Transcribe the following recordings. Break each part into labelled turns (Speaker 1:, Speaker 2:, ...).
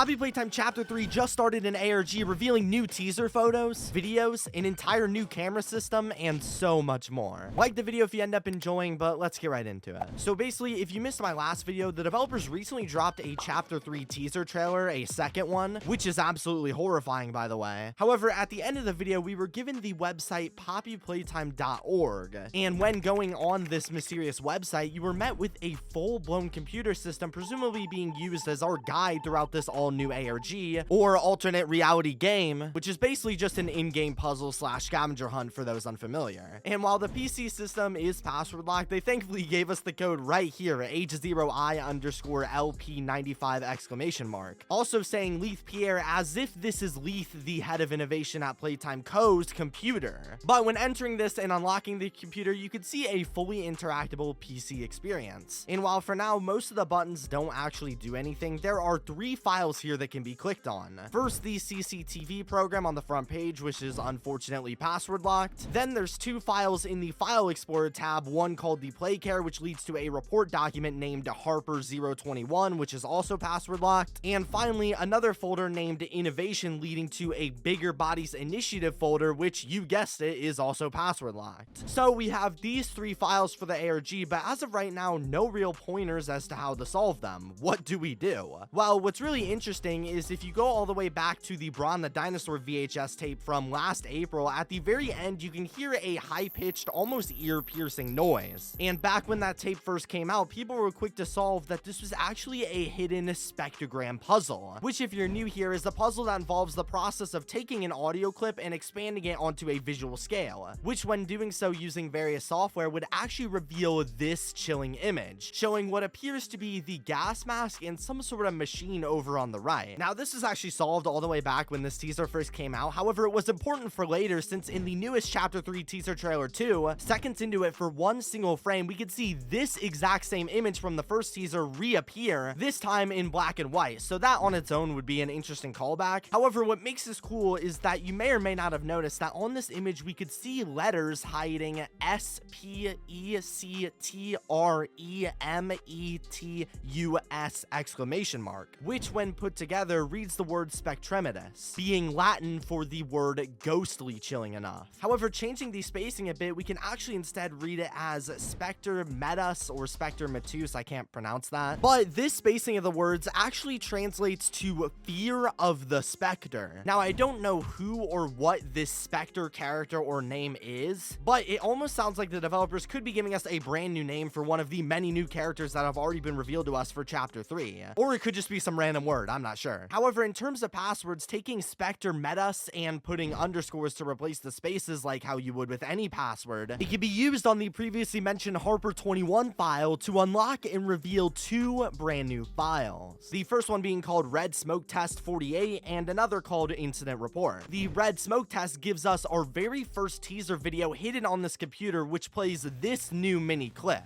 Speaker 1: Poppy Playtime Chapter 3 just started in ARG, revealing new teaser photos, videos, an entire new camera system, and so much more. Like the video if you end up enjoying, but let's get right into it. So basically, if you missed my last video, the developers recently dropped a Chapter 3 teaser trailer, a second one, which is absolutely horrifying, by the way. However, at the end of the video, we were given the website poppyplaytime.org, and when going on this mysterious website, you were met with a full-blown computer system, presumably being used as our guide throughout this all-new ARG, or alternate reality game, which is basically just an in-game puzzle slash scavenger hunt for those unfamiliar. And while the PC system is password locked, they thankfully gave us the code right here, H0I_LP95 ! Also saying Leith Pierre as if this is Leith, the head of innovation at Playtime Co's computer. But when entering this and unlocking the computer, you could see a fully interactable PC experience. And while for now, most of the buttons don't actually do anything, there are 3 files here that can be clicked on. First, the CCTV program on the front page, which is unfortunately password locked. Then there's 2 files in the File Explorer tab, one called the Play Care, which leads to a report document named Harper021, which is also password locked. And finally, another folder named Innovation, leading to a Bigger Bodies Initiative folder, which, you guessed it, is also password locked. So we have these 3 files for the ARG, but as of right now, no real pointers as to how to solve them. What do we do? Well, what's really interesting is if you go all the way back to the Braun the Dinosaur VHS tape from last April, at the very end, you can hear a high-pitched, almost ear-piercing noise. And back when that tape first came out, people were quick to solve that this was actually a hidden spectrogram puzzle, which, if you're new here, is a puzzle that involves the process of taking an audio clip and expanding it onto a visual scale, which when doing so using various software would actually reveal this chilling image, showing what appears to be the gas mask and some sort of machine over on the right. Now, this is actually solved all the way back when this teaser first came out. However, it was important for later, since in the newest Chapter 3 teaser trailer 2, seconds into it, for one single frame, we could see this exact same image from the first teaser reappear, this time in black and white. So that on its own would be an interesting callback. However, what makes this cool is that you may or may not have noticed that on this image, we could see letters hiding SPECTREMETUS ! Which when put together reads the word spectremetus, being Latin for the word ghostly, chilling enough. However, changing the spacing a bit, we can actually instead read it as Specter Met Us or Specter Met Us, I can't pronounce that. But this spacing of the words actually translates to fear of the specter. Now, I don't know who or what this Specter character or name is, but it almost sounds like the developers could be giving us a brand new name for one of the many new characters that have already been revealed to us for Chapter 3. Or it could just be some random word, I'm not sure. However, in terms of passwords, taking Specter Met Us and putting underscores to replace the spaces like how you would with any password, it can be used on the previously mentioned Harper21 file to unlock and reveal 2 brand new files. The first one being called Red Smoke Test 48 and another called Incident Report. The Red Smoke Test gives us our very first teaser video hidden on this computer, which plays this new mini clip.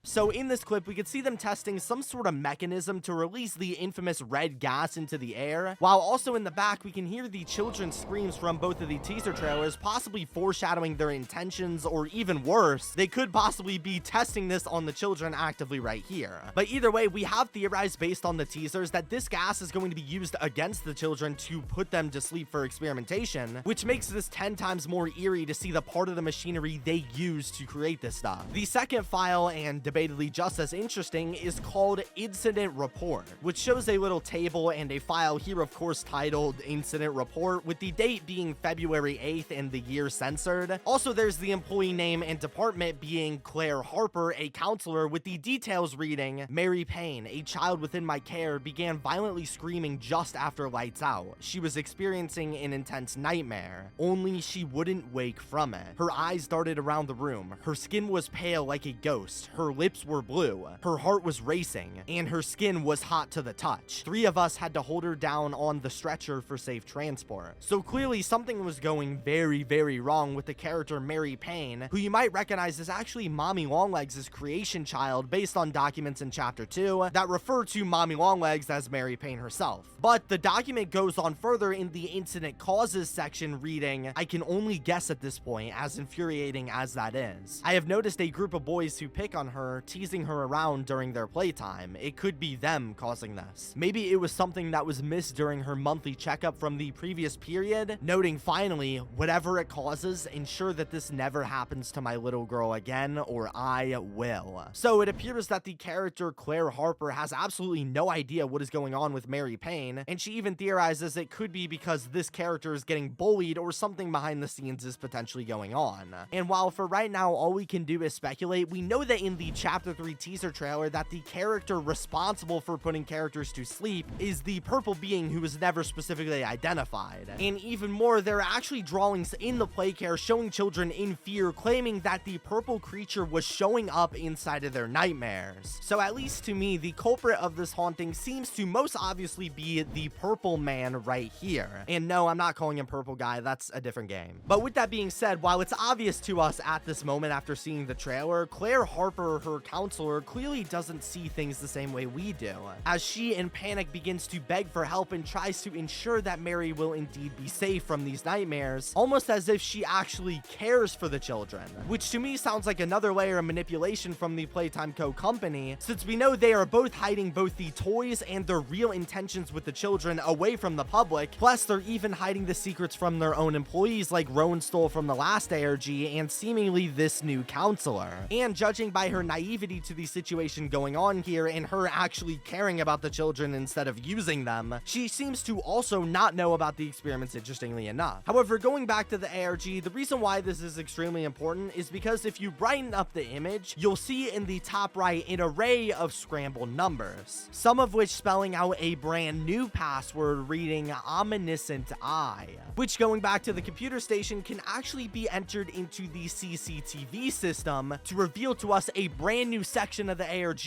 Speaker 1: So in this clip, we could see them testing some sort of mechanism to release the infamous red gas into the air, while also in the back, we can hear the children's screams from both of the teaser trailers, possibly foreshadowing their intentions, or even worse, they could possibly be testing this on the children actively right here. But either way, we have theorized based on the teasers that this gas is going to be used against the children to put them to sleep for experimentation, which makes this 10 times more eerie to see the part of the machinery they used to create this stuff. The second file, and debatably just as interesting, is called Incident Report, which shows a little table and a file here, of course, titled Incident Report, with the date being February 8th and the year censored. Also, there's the employee name and department being Claire Harper, a counselor, with the details reading, Mary Payne, a child within my care, began violently screaming just after lights out. She was experiencing an intense nightmare, only she wouldn't wake from it. Her eyes darted around the room. Her skin was pale like a ghost. Her lips lips were blue, her heart was racing, and her skin was hot to the touch. 3 of us had to hold her down on the stretcher for safe transport. So clearly something was going very, very wrong with the character Mary Payne, who you might recognize as actually Mommy Longlegs' creation child based on documents in Chapter 2 that refer to Mommy Longlegs as Mary Payne herself. But the document goes on further in the incident causes section reading, "I can only guess at this point, as infuriating as that is. I have noticed a group of boys who pick on her, teasing her around during their playtime. It could be them causing this. Maybe it was something that was missed during her monthly checkup from the previous period," noting finally, "Whatever it causes, ensure that this never happens to my little girl again, or I will." So it appears that the character Claire Harper has absolutely no idea what is going on with Mary Payne, and she even theorizes it could be because this character is getting bullied or something behind the scenes is potentially going on. And while for right now all we can do is speculate, we know that in the Chapter 3 teaser trailer that the character responsible for putting characters to sleep is the purple being who was never specifically identified. And even more, there are actually drawings in the playcare showing children in fear, claiming that the purple creature was showing up inside of their nightmares. So at least to me, the culprit of this haunting seems to most obviously be the purple man right here. And no, I'm not calling him Purple Guy, that's a different game. But with that being said, while it's obvious to us at this moment after seeing the trailer, Claire Harper, her counselor, clearly doesn't see things the same way we do, as she in panic begins to beg for help and tries to ensure that Mary will indeed be safe from these nightmares, almost as if she actually cares for the children, which to me sounds like another layer of manipulation from the Playtime Co company, since we know they are both hiding both the toys and their real intentions with the children away from the public, plus they're even hiding the secrets from their own employees like Rowan stole from the last ARG and seemingly this new counselor. And judging by her naivety to the situation going on here and her actually caring about the children instead of using them, she seems to also not know about the experiments, interestingly enough. However, going back to the ARG, the reason why this is extremely important is because if you brighten up the image, you'll see in the top right an array of scrambled numbers, some of which spelling out a brand new password reading omniscient eye, which going back to the computer station can actually be entered into the CCTV system to reveal to us a brand new section of the ARG,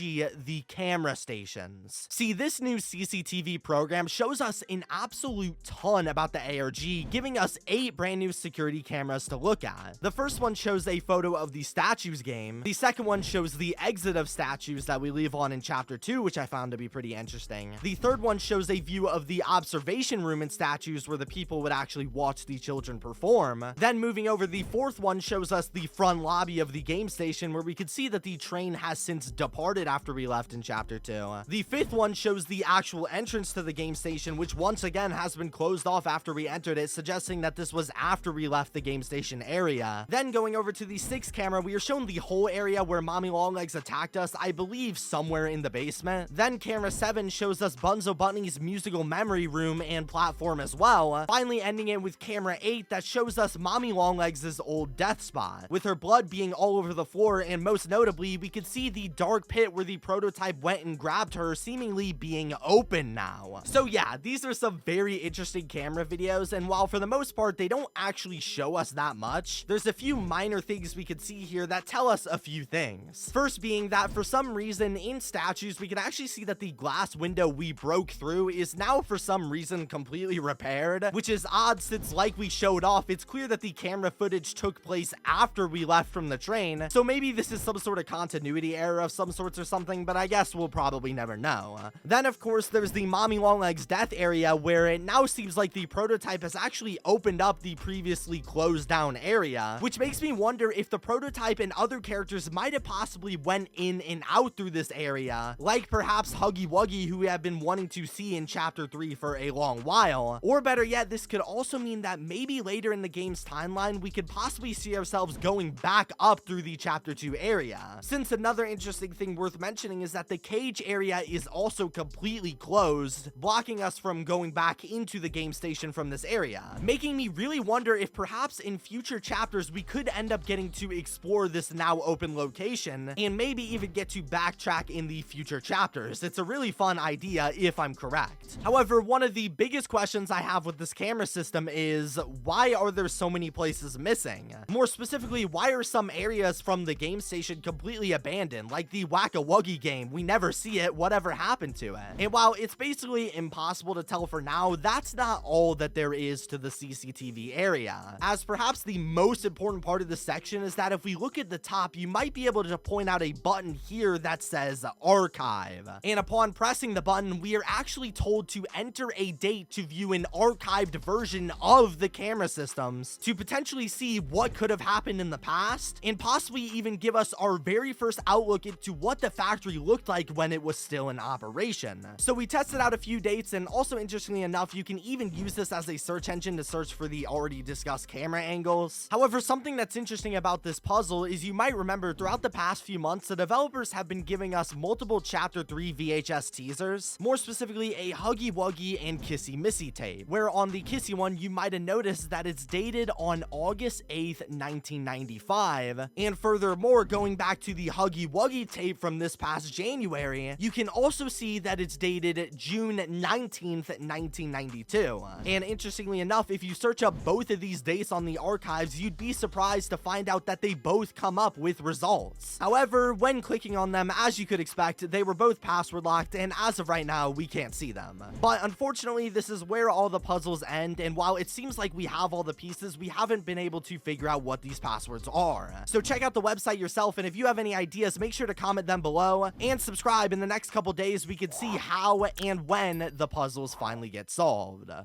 Speaker 1: the camera stations. See, this new CCTV program shows us an absolute ton about the ARG, giving us 8 brand new security cameras to look at. The first one shows a photo of the statues game. The second one shows the exit of statues that we leave on in Chapter 2, which I found to be pretty interesting. The third one shows a view of the observation room in statues where the people would actually watch the children perform. Then moving over, the fourth one shows us the front lobby of the game station where we could see that the train has since departed after we left in Chapter 2. The fifth one shows the actual entrance to the game station, which once again has been closed off after we entered it, suggesting that this was after we left the game station area. Then going over to the sixth camera, we are shown the whole area where Mommy Longlegs attacked us, I believe somewhere in the basement. Then camera 7 shows us Bunzo Bunny's musical memory room and platform as well, finally ending it with camera 8 that shows us Mommy Longlegs' old death spot, with her blood being all over the floor, and most notably, we could see the dark pit where the prototype went and grabbed her seemingly being open now. So yeah, these are some very interesting camera videos, and while for the most part they don't actually show us that much, there's a few minor things we could see here that tell us a few things. First being that for some reason in statues we can actually see that the glass window we broke through is now for some reason completely repaired, which is odd since like we showed off, it's clear that the camera footage took place after we left from the train, so maybe this is some sort of continuity error of some sorts or something, but I guess we'll probably never know. Then of course there's the Mommy Longlegs death area where it now seems like the prototype has actually opened up the previously closed down area, which makes me wonder if the prototype and other characters might have possibly went in and out through this area, like perhaps Huggy Wuggy, who we have been wanting to see in Chapter 3 for a long while. Or better yet, this could also mean that maybe later in the game's timeline we could possibly see ourselves going back up through the Chapter 2 area, since another interesting thing worth mentioning is that the cage area is also completely closed, blocking us from going back into the game station from this area, making me really wonder if perhaps in future chapters we could end up getting to explore this now open location and maybe even get to backtrack in the future chapters. It's a really fun idea if I'm correct. However, one of the biggest questions I have with this camera system is why are there so many places missing? More specifically, why are some areas from the game station completely completely abandoned, like the Whack-A-Wuggy game. We never see it. Whatever happened to it? And while it's basically impossible to tell for now, that's not all that there is to the CCTV area. As perhaps the most important part of the section is that if we look at the top, you might be able to point out a button here that says archive. And upon pressing the button, we are actually told to enter a date to view an archived version of the camera systems to potentially see what could have happened in the past and possibly even give us our very first outlook into what the factory looked like when it was still in operation. So we tested out a few dates, and also interestingly enough, you can even use this as a search engine to search for the already discussed camera angles. However, something that's interesting about this puzzle is you might remember throughout the past few months, the developers have been giving us multiple Chapter 3 VHS teasers, more specifically a Huggy Wuggy and Kissy Missy tape, where on the Kissy one, you might have noticed that it's dated on August 8th, 1995. And furthermore, going back to the Huggy Wuggy tape from this past January, you can also see that it's dated June 19th, 1992. And interestingly enough, if you search up both of these dates on the archives, you'd be surprised to find out that they both come up with results. However, when clicking on them, as you could expect, they were both password locked, and as of right now, we can't see them. But unfortunately, this is where all the puzzles end, and while it seems like we have all the pieces, we haven't been able to figure out what these passwords are. So check out the website yourself, and if you have any ideas, make sure to comment them below, and subscribe. In the next couple days, we could see how and when the puzzles finally get solved.